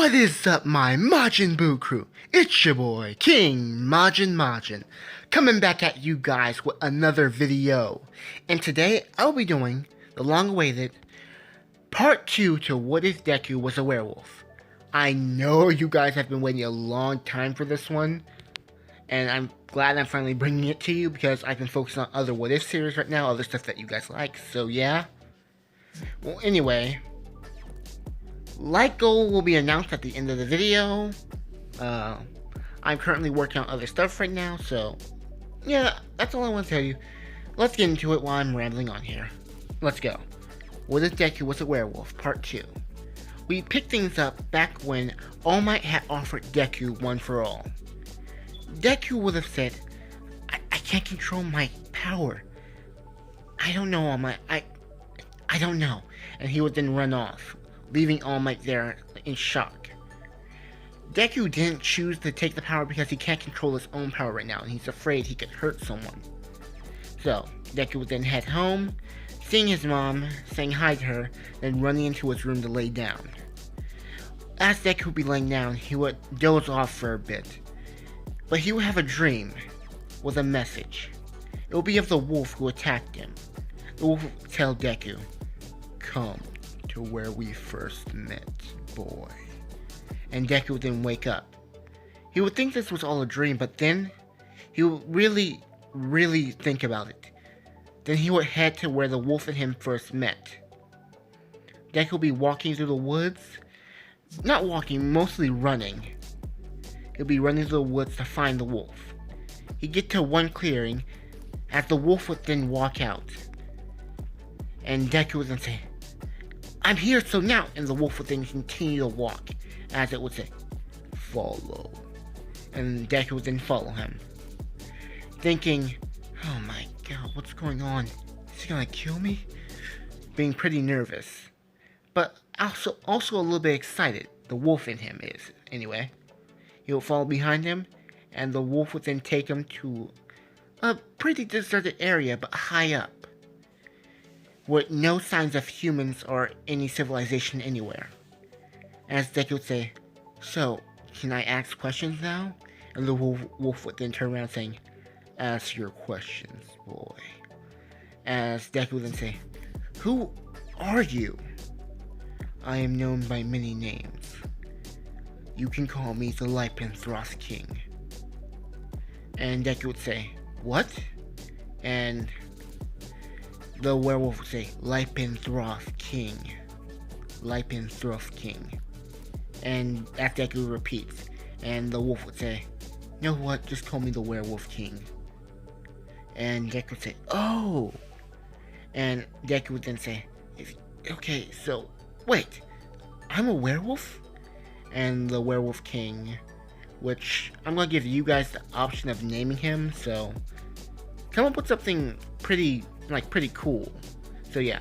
What is up, my Majin Buu crew? It's your boy, King Majin, coming back at you guys with another video. And today, I'll be doing the long-awaited Part 2 to What If Deku Was a Werewolf. I know you guys have been waiting a long time for this one, and I'm glad I'm finally bringing it to you because I've been focusing on other What If series right now, other stuff that you guys like, so yeah. Well, anyway, like goal will be announced at the end of the video. I'm currently working on other stuff right now, so yeah, that's all I want to tell you. Let's get into it while I'm rambling on here. Let's go. What If Deku Was a Werewolf, Part 2. We picked things up back when All Might had offered Deku One for All. Deku would have said, I can't control my power. I don't know, All Might. I don't know. And he would then run off, leaving All Might there in shock. Deku didn't choose to take the power because he can't control his own power right now, and he's afraid he could hurt someone. So, Deku would then head home, seeing his mom, saying hi to her, then running into his room to lay down. As Deku would be laying down, he would doze off for a bit. But he would have a dream with a message. It would be of the wolf who attacked him. The wolf would tell Deku, "Come to where we first met, boy." And Deku would then wake up. He would think this was all a dream, but then he would really think about it. Then he would head to where the wolf and him first met. Deku would be walking through the woods. Not walking, mostly running. He'll be running through the woods to find the wolf. He'd get to one clearing, as the wolf would then walk out. And Deku would then say, "I'm here, so now," and the wolf would then continue to walk, as it would say, "Follow." And Deku would then follow him, thinking, "Oh my god, what's going on? Is he gonna kill me?" Being pretty nervous, but also a little bit excited. The wolf in him is, anyway. He would follow behind him, and the wolf would then take him to a pretty deserted area, but high up, with no signs of humans or any civilization anywhere. As Deku would say, "So, can I ask questions now?" And the wolf would then turn around saying, "Ask your questions, boy." As Deku would then say, "Who are you?" "I am known by many names. You can call me the Lypenthroth King." And Deku would say, "What?" And the werewolf would say, "Lypenthroth King. Lypenthroth King." And as Deku repeats, and the wolf would say, "You know what, just call me the Werewolf King." And Deku would say, "Oh!" And Deku would then say, "Okay, so, wait, I'm a werewolf?" And the Werewolf King, which I'm going to give you guys the option of naming him, so come up with something pretty cool. So yeah,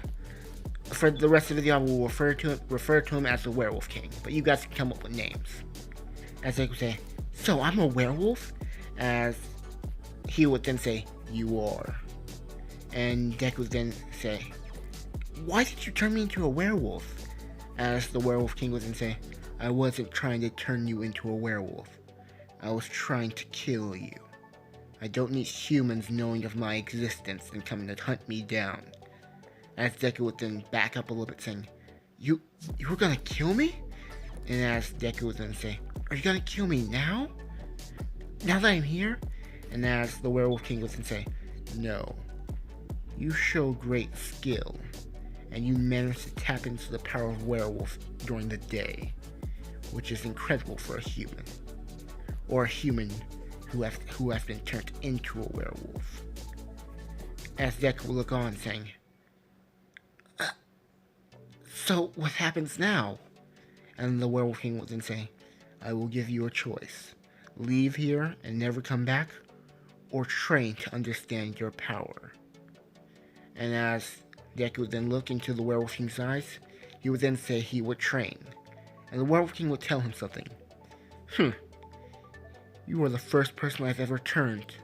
for the rest of the video I will refer to him as the Werewolf King, but you guys can come up with names. As they would say, "So I'm a werewolf?" As he would then say, "You are." And Deku would then say, "Why did you turn me into a werewolf?" As the Werewolf King would then say, "I wasn't trying to turn you into a werewolf. I was trying to kill you. I don't need humans knowing of my existence and coming to hunt me down." As Deku would then back up a little bit saying, You were gonna kill me?" And as Deku would then say, "Are you gonna kill me now? Now that I'm here?" And as the Werewolf King would then say, "No. You show great skill, and you managed to tap into the power of werewolf during the day, which is incredible for a human. Or a human who has been turned into a werewolf." As Deku will look on saying, "So what happens now?" And the Werewolf King will then say, "I will give you a choice. Leave here and never come back, or train to understand your power." And as Deku would then look into the Werewolf King's eyes, he would then say he would train. And the Werewolf King would tell him something. "You are the first person I've ever turned.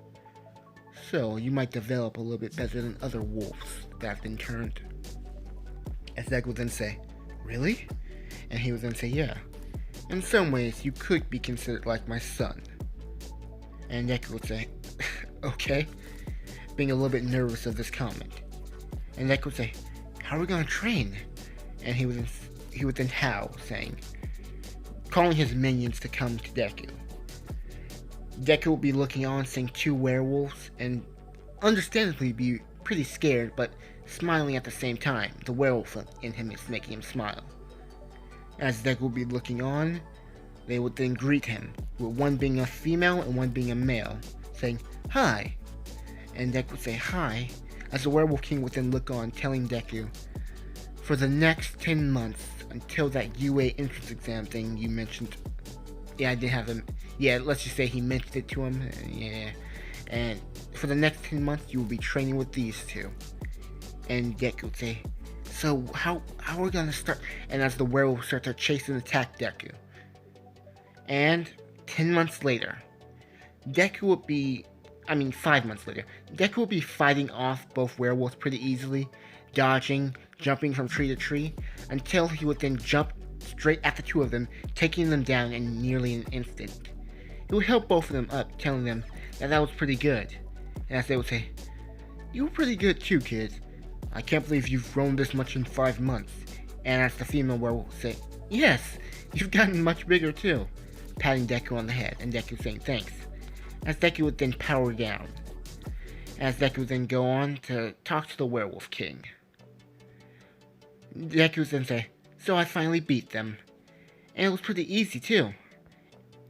So you might develop a little bit better than other wolves that have been turned." As Deku would then say, "Really?" And he would then say, "Yeah. In some ways, you could be considered like my son. And Deku would say, okay, being a little bit nervous of this comment. And Deku would say, how are we gonna train? And he would then howl, saying, calling his minions to come to Deku. Deku will be looking on, seeing two werewolves, and understandably be pretty scared, but smiling at the same time. The werewolf in him is making him smile. As Deku will be looking on, they would then greet him, with one being a female and one being a male, saying, hi. And Deku would say hi, as the Werewolf King would then look on, telling Deku, for the next 10 months, until that UA entrance exam thing you mentioned. Yeah, I did have him. Yeah, let's just say he mentioned it to him. Yeah. And for the next 10 months, you will be training with these two. And Deku would say, so how are we gonna start? And as the werewolf starts to chase and attack Deku. And 10 months later, 5 months later, Deku will be fighting off both werewolves pretty easily, dodging, jumping from tree to tree, until he would then jump straight at the two of them, taking them down in nearly an instant. He would help both of them up, telling them that was pretty good. And as they would say, you were pretty good too, kid. I can't believe you've grown this much in 5 months. And as the female werewolf would say, yes, you've gotten much bigger too, patting Deku on the head, and Deku saying thanks. As Deku would then power down. As Deku would then go on to talk to the Werewolf King. Deku would then say, so I finally beat them. And it was pretty easy too.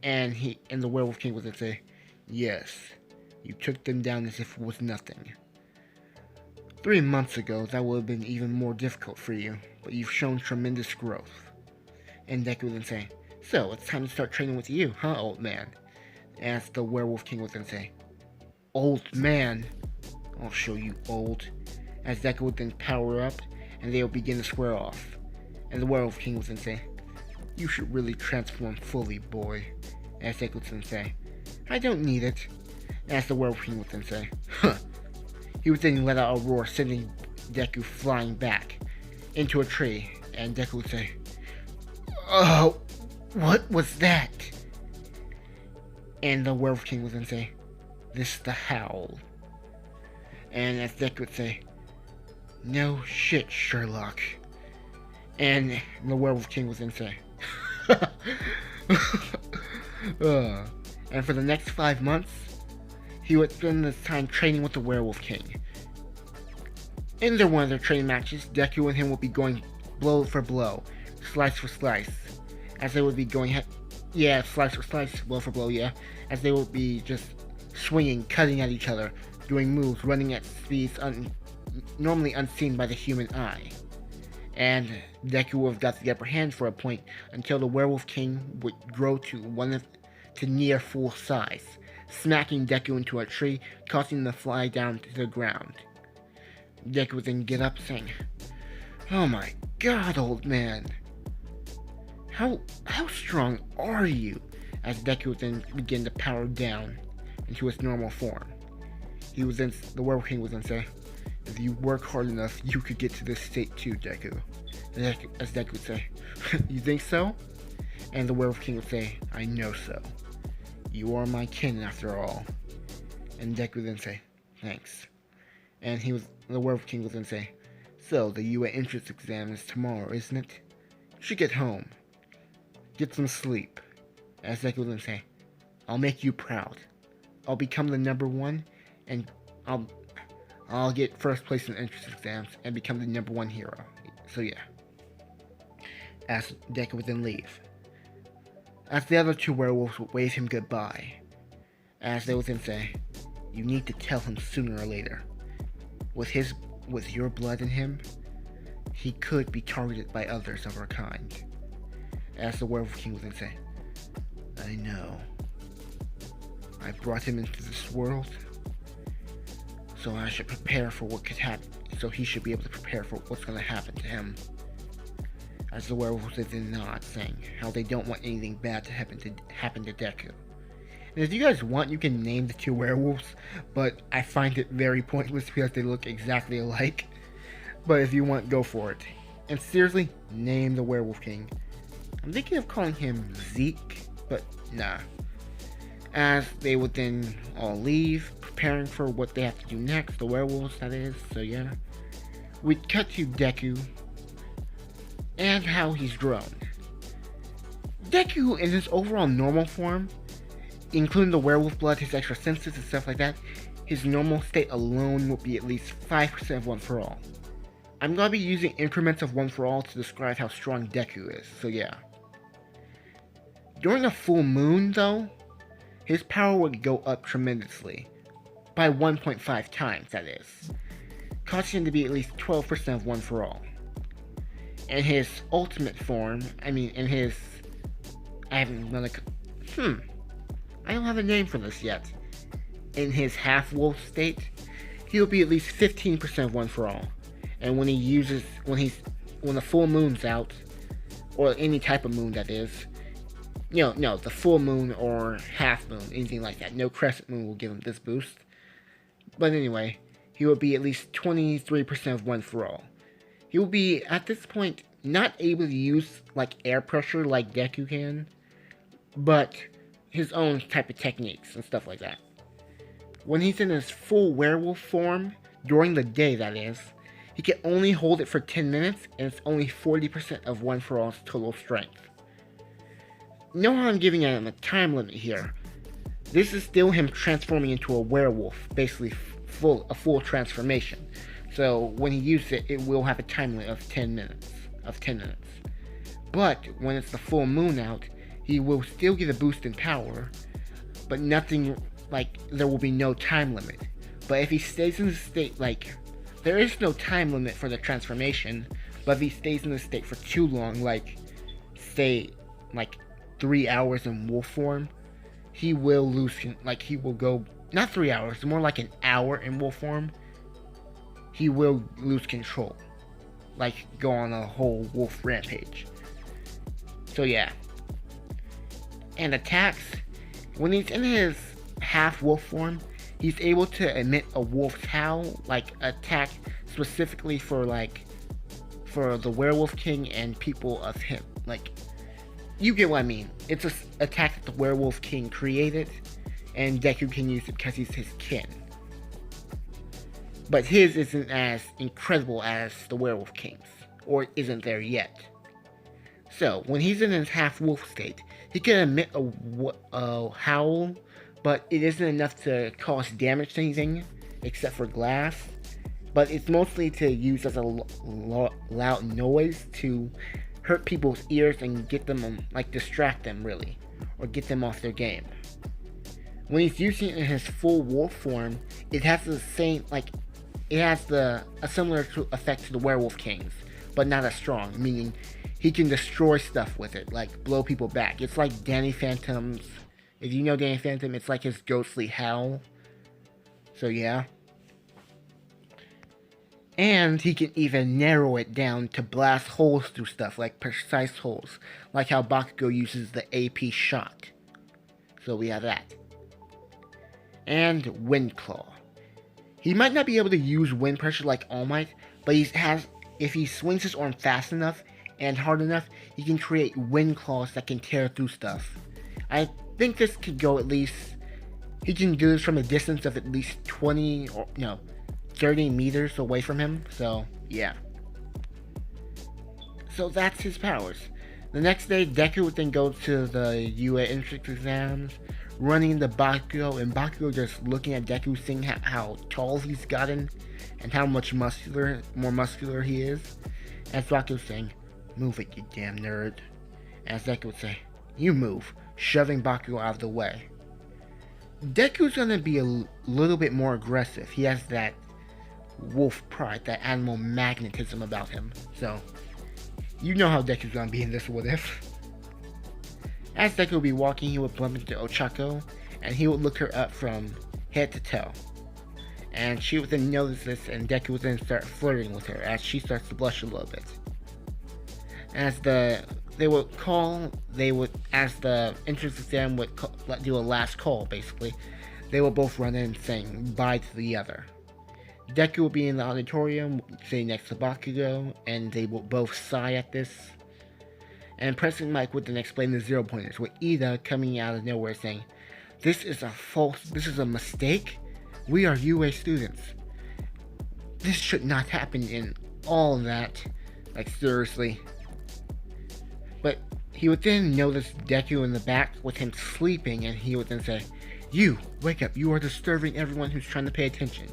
And the Werewolf King would then say, yes, you took them down as if it was nothing. 3 months ago, that would have been even more difficult for you, but you've shown tremendous growth. And Deku would then say, so it's time to start training with you, huh, old man? As the Werewolf King would then say, old man? I'll show you, old. As Deku would then power up, and they will begin to square off. And the Werewolf King would then say, you should really transform fully, boy. As Deku would then say, I don't need it. As the Werewolf King would then say, huh. He would then let out a roar, sending Deku flying back into a tree. And Deku would say, oh, what was that? And the Werewolf King would then say, this is the howl. And as Deku would say, no shit, Sherlock. And the Werewolf King would then say, and for the next 5 months, he would spend this time training with the Werewolf King. In one of their training matches, Deku and him would be going blow for blow, slice for slice, as they would be going slice for slice, blow for blow, yeah, as they would be just swinging, cutting at each other, doing moves, running at speeds normally unseen by the human eye. And Deku would have got the upper hand for a point until the Werewolf King would grow to near full size, smacking Deku into a tree, causing him to fly down to the ground. Deku would then get up saying, oh my god, old man. How strong are you? As Deku would then begin to power down into his normal form. The Werewolf King would then say, if you work hard enough, you could get to this state too, Deku. As Deku would say, you think so? And the Werewolf King would say, I know so. You are my kin after all. And Deku would then say, thanks. And the Werewolf King would then say, so the UA entrance exam is tomorrow, isn't it? You should get home. Get some sleep. As Deku would then say, I'll make you proud. I'll become the number 1, and I'll get first place in entrance exams and become the number 1 hero. So yeah. As Deku would then leave. As the other two werewolves would wave him goodbye. As they would then say, you need to tell him sooner or later. With your blood in him, he could be targeted by others of our kind. As the Werewolf King would then say, I know. I brought him into this world, so I should prepare for what could happen. So he should be able to prepare for what's going to happen to him. As the werewolves would then nod, saying how they don't want anything bad to happen to Deku. And if you guys want, you can name the two werewolves, but I find it very pointless because they look exactly alike. But if you want, go for it. And seriously, name the Werewolf King. I'm thinking of calling him Zeke, but nah. As they would then all leave, preparing for what they have to do next, the werewolves that is, so yeah. We'd cut to Deku, and how he's grown. Deku, in his overall normal form, including the werewolf blood, his extra senses and stuff like that, his normal state alone will be at least 5% of One For All. I'm going to be using increments of One For All to describe how strong Deku is, so yeah. During a full moon, though, his power would go up tremendously, by 1.5 times, that is, causing him to be at least 12% of One For All. In his ultimate form, I don't have a name for this yet. In his half-wolf state, he'll be at least 15% of One For All. And when the full moon's out, or any type of moon that is, the full moon or half moon, anything like that. No crescent moon will give him this boost. But anyway, he will be at least 23% of One For All. He will be, at this point, not able to use, air pressure like Deku can, but his own type of techniques and stuff like that. When he's in his full werewolf form, during the day that is, he can only hold it for 10 minutes, and it's only 40% of One For All's total strength. Know how I'm giving him a time limit here. This is still him transforming into a werewolf, basically a full transformation. So when he uses it, it will have a time limit of 10 minutes. But when it's the full moon out, he will still get a boost in power, but nothing there will be no time limit. But if he stays in the state, there is no time limit for the transformation, but if he stays in the state for too long, say 3 hours in wolf form, he will lose, he will go, not 3 hours, more like an hour in wolf form, he will lose control. Go on a whole wolf rampage. So yeah. And attacks, when he's in his half wolf form, he's able to emit a wolf's howl, attack specifically for the Werewolf King and people of him. You get what I mean. It's an attack that the Werewolf King created, and Deku can use it because he's his kin. But his isn't as incredible as the Werewolf King's, or isn't there yet. So, when he's in his half-wolf state, he can emit a howl, but it isn't enough to cause damage to anything, except for glass. But it's mostly to use as a loud noise to hurt people's ears and get them, distract them, really. Or get them off their game. When he's using it in his full wolf form, it has the same, it has a similar effect to the Werewolf King's, but not as strong, meaning he can destroy stuff with it, blow people back. It's like Danny Phantom's, if you know Danny Phantom, it's like his ghostly howl. So yeah. And he can even narrow it down to blast holes through stuff, precise holes, like how Bakugo uses the AP shot. So we have that. And Wind Claw. He might not be able to use wind pressure like All Might, but if he swings his arm fast enough and hard enough, he can create wind claws that can tear through stuff. I think this could go at least, he can do this from a distance of at least 30 meters away from him, so yeah. So that's his powers. The next day, Deku would then go to the UA entrance exams, running into Bakugo, and Bakugo just looking at Deku, seeing how tall he's gotten, and how much more muscular he is. As Bakugo saying, "Move it, you damn nerd." As Deku would say, "You move," shoving Bakugo out of the way. Deku's gonna be a little bit more aggressive. He has that wolf pride, that animal magnetism about him. So, you know how Deku's gonna be in this What If. As Deku would be walking, he would bump into Ochako, and he would look her up from head to toe. And she would then notice this, and Deku would then start flirting with her, as she starts to blush a little bit. As the entrance exam would do a last call, basically, they will both run in saying bye to the other. Deku will be in the auditorium, sitting next to Bakugo, and they will both sigh at this. And President Mike would then explain the 0-pointers, with Ida coming out of nowhere saying, this is a mistake. We are UA students. This should not happen in all of that. Like, seriously. But he would then notice Deku in the back with him sleeping, and he would then say, you, wake up, you are disturbing everyone who's trying to pay attention.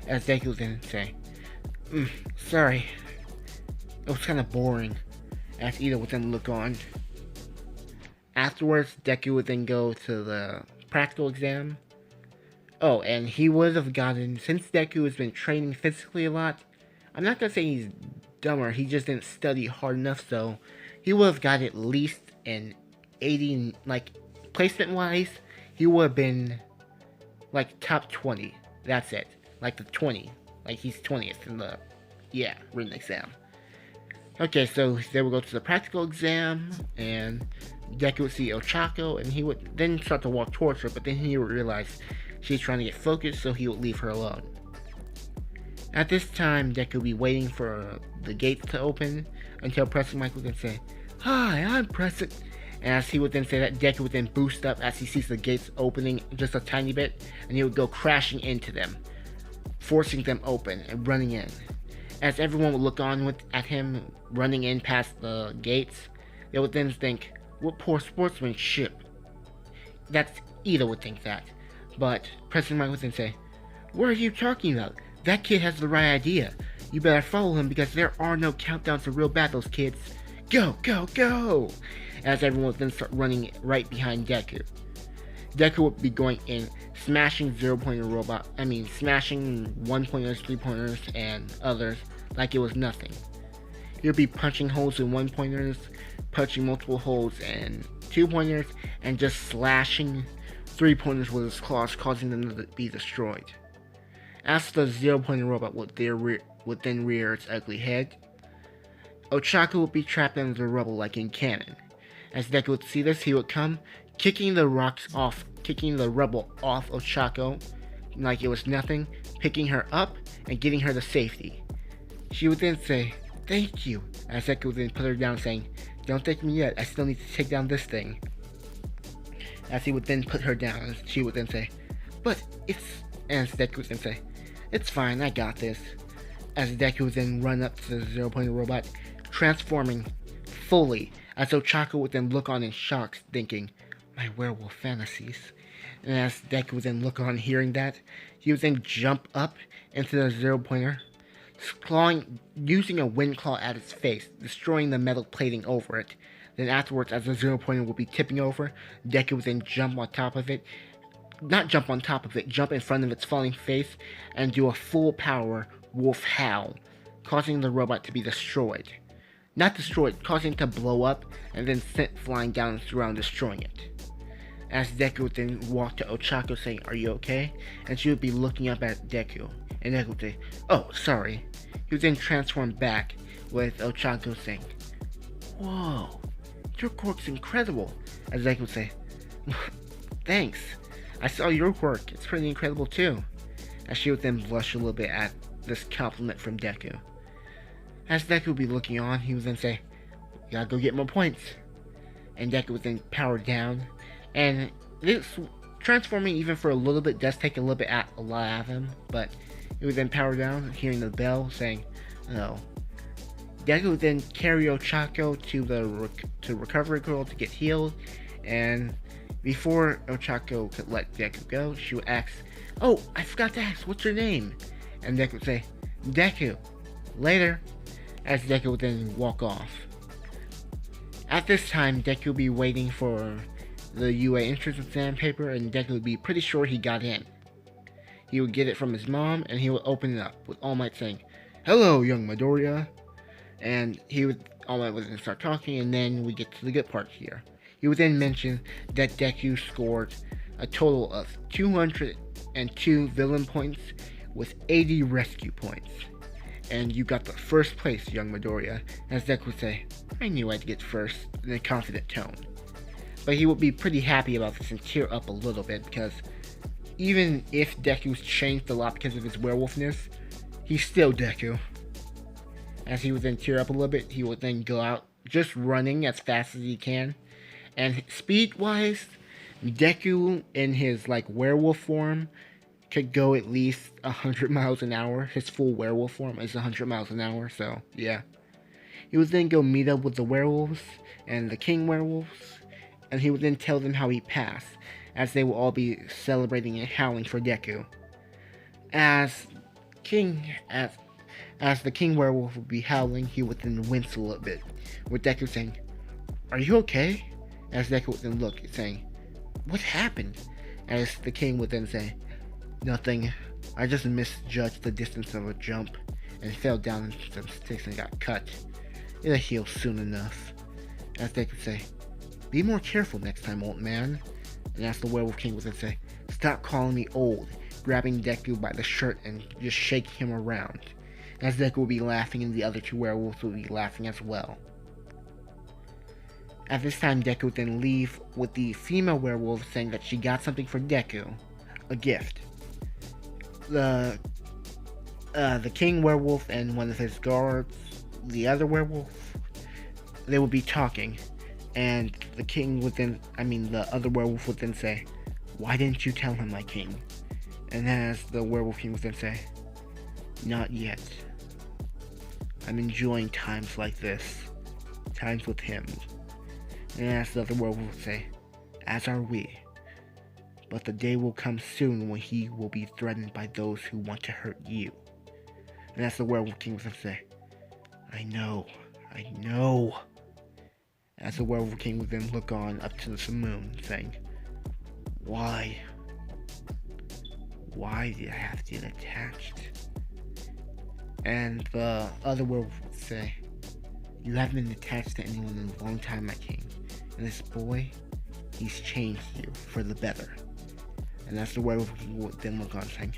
As Deku would then say, sorry. It was kind of boring. As Ida would then look on. Afterwards, Deku would then go to the practical exam. Oh, and he would have gotten, since Deku has been training physically a lot, I'm not going to say he's dumber, he just didn't study hard enough, so he would have got at least an 80, like, placement-wise, he would have been, like, top 20. That's it. Like, the 20. Like, he's 20th in the, written exam. Okay, so they would go to the practical exam, and Deku would see Ochako, and he would then start to walk towards her, but then he would realize she's trying to get focused, so he would leave her alone. At this time, Deku would be waiting for the gates to open until President Mike would then say, hi, I'm President. And as he would then say that, Deku would then boost up as he sees the gates opening just a tiny bit, and he would go crashing into them, forcing them open and running in. As everyone would look on at him running in past the gates, they would then think, what poor sportsmanship. That's Ida would think that. But President Mike would then say, what are you talking about? That kid has the right idea. You better follow him because there are no countdowns to real battles, kids. Go, go, go! As everyone would then start running right behind Deku. Deku would be going in, smashing 0-pointer robot, smashing 1-pointers, 3-pointers, and others like it was nothing. He would be punching holes in 1-pointers, punching multiple holes in 2-pointers, and just slashing 3-pointers with his claws, causing them to be destroyed. As the 0-pointer robot would then rear its ugly head, Ochako would be trapped under the rubble like in Cannon. As Deku would see this, he would come, kicking the rubble off Ochako like it was nothing, picking her up and getting her to safety. She would then say, thank you, as Deku would then put her down saying, don't take me yet, I still need to take down this thing. As he would then put her down, she would then say, as Deku would then say, it's fine, I got this. As Deku would then run up to the 0-pointer robot, transforming fully, as Ochako would then look on in shock, thinking, my werewolf fantasies. And as Deku would then look on hearing that, he would then jump up into the 0-pointer, using a wind claw at its face, destroying the metal plating over it. Then afterwards, as the 0-pointer would be tipping over, Deku would then jump on top of it, jump in front of its falling face, and do a full power wolf howl, causing the robot to be destroyed. Not destroyed, causing it to blow up, and then sent flying down its ground, destroying it. As Deku would then walk to Ochako saying, are you okay? And she would be looking up at Deku, and Deku would say, oh, sorry. He would then transform back, with Ochako saying, whoa, your quirk's incredible. As Deku would say, thanks. I saw your quirk, it's pretty incredible too. As she would then blush a little bit at this compliment from Deku. As Deku would be looking on, he would then say, you gotta go get more points. And Deku would then power down. And this transforming even for a little bit does take a lot out of him, but he would then power down, hearing the bell saying, no. Deku would then carry Ochako to Recovery Girl to get healed, and before Ochako could let Deku go, she would ask, oh, I forgot to ask, what's your name? And Deku would say, Deku. Later. As Deku would then walk off. At this time, Deku would be waiting for the UA entrance exam paper, and Deku would be pretty sure he got in. He would get it from his mom, and he would open it up with All Might saying, hello, young Midoriya. And All Might would then start talking, and then we get to the good part here. He would then mention that Deku scored a total of 202 villain points with 80 rescue points. And you got the first place, young Midoriya, as Deku would say, I knew I'd get first, in a confident tone. But he would be pretty happy about this and tear up a little bit, because even if Deku's changed a lot because of his werewolfness, he's still Deku. As he would then tear up a little bit, he would then just running as fast as he can. And speed-wise, Deku in his like werewolf form could go at least 100 miles an hour. His full werewolf form is 100 miles an hour, so yeah. He would then go meet up with the werewolves and the king werewolves, and he would then tell them how he passed, as they will all be celebrating and howling for Deku. As the king werewolf would be howling, he would then wince a little bit, with Deku saying, "Are you okay?" As Deku would then look, saying, "What happened?" As the king would then say, "Nothing. I just misjudged the distance of a jump and fell down into some sticks and got cut. It'll heal soon enough." As they could say, "Be more careful next time, old man." And as the Werewolf King would then say, "Stop calling me old," grabbing Deku by the shirt and just shaking him around. As Deku would be laughing and the other two werewolves would be laughing as well. At this time, Deku would then leave with the female werewolf saying that she got something for Deku, a gift. The king werewolf and one of his guards, the other werewolf, they would be talking, and the other werewolf would then say, "Why didn't you tell him, my king?" And as the werewolf king would then say, "Not yet. I'm enjoying times like this, times with him." And as the other werewolf would say, "As are we. But the day will come soon when he will be threatened by those who want to hurt you." And as the werewolf king would say, I know. As the werewolf king would then look on up to the moon, saying, Why did I have to get attached?" And the other werewolf would say, "You haven't been attached to anyone in a long time, my king. And this boy, he's changed you for the better." And as the werewolf king would then look on, saying,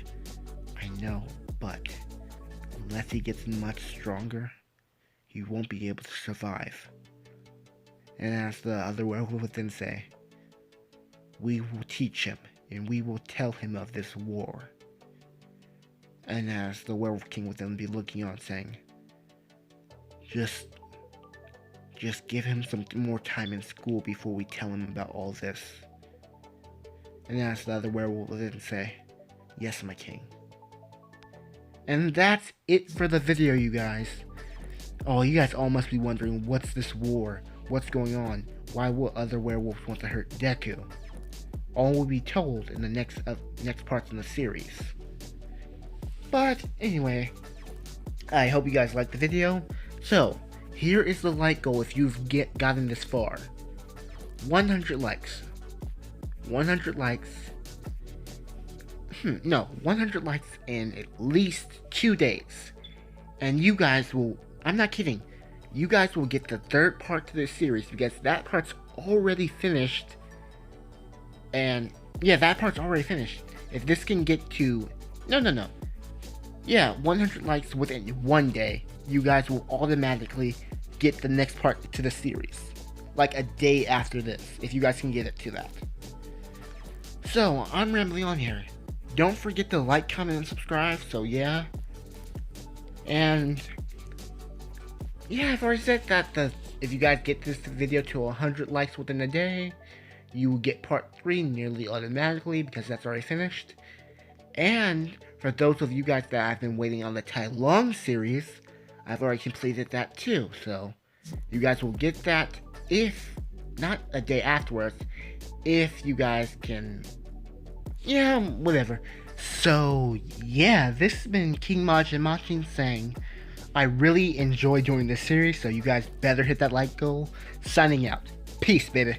"I know, but unless he gets much stronger, he won't be able to survive." And as the other werewolf would then say, "We will teach him, and we will tell him of this war." And as the werewolf king would then be looking on, saying, Just give him some more time in school before we tell him about all this." And as the other werewolf would then say, "Yes, my king." And that's it for the video, you guys. Oh, you guys all must be wondering, what's this war? What's going on? Why will other werewolves want to hurt Deku? All will be told in the next parts in the series. But anyway, I hope you guys liked the video. So, here is the like goal if you've gotten this far. 100 likes. 100 likes. 100 likes in at least 2 days. And you guys will, I'm not kidding, you guys will get the third part to this series, because that part's already finished. And yeah, that part's already finished. If this can get to, yeah, 100 likes within 1 day, you guys will automatically get the next part to the series. Like a day after this, if you guys can get it to that. So, I'm rambling on here. Don't forget to like, comment, and subscribe, so yeah. And yeah, I've already said that if you guys get this video to 100 likes within a day, you will get part 3 nearly automatically, because that's already finished. And for those of you guys that have been waiting on the Tai Long series, I've already completed that too, so you guys will get that, if not a day afterwards, if you guys can, yeah, whatever. So yeah, this has been King Majin saying, I really enjoy doing this series, so you guys better hit that like goal. Signing out. Peace, baby.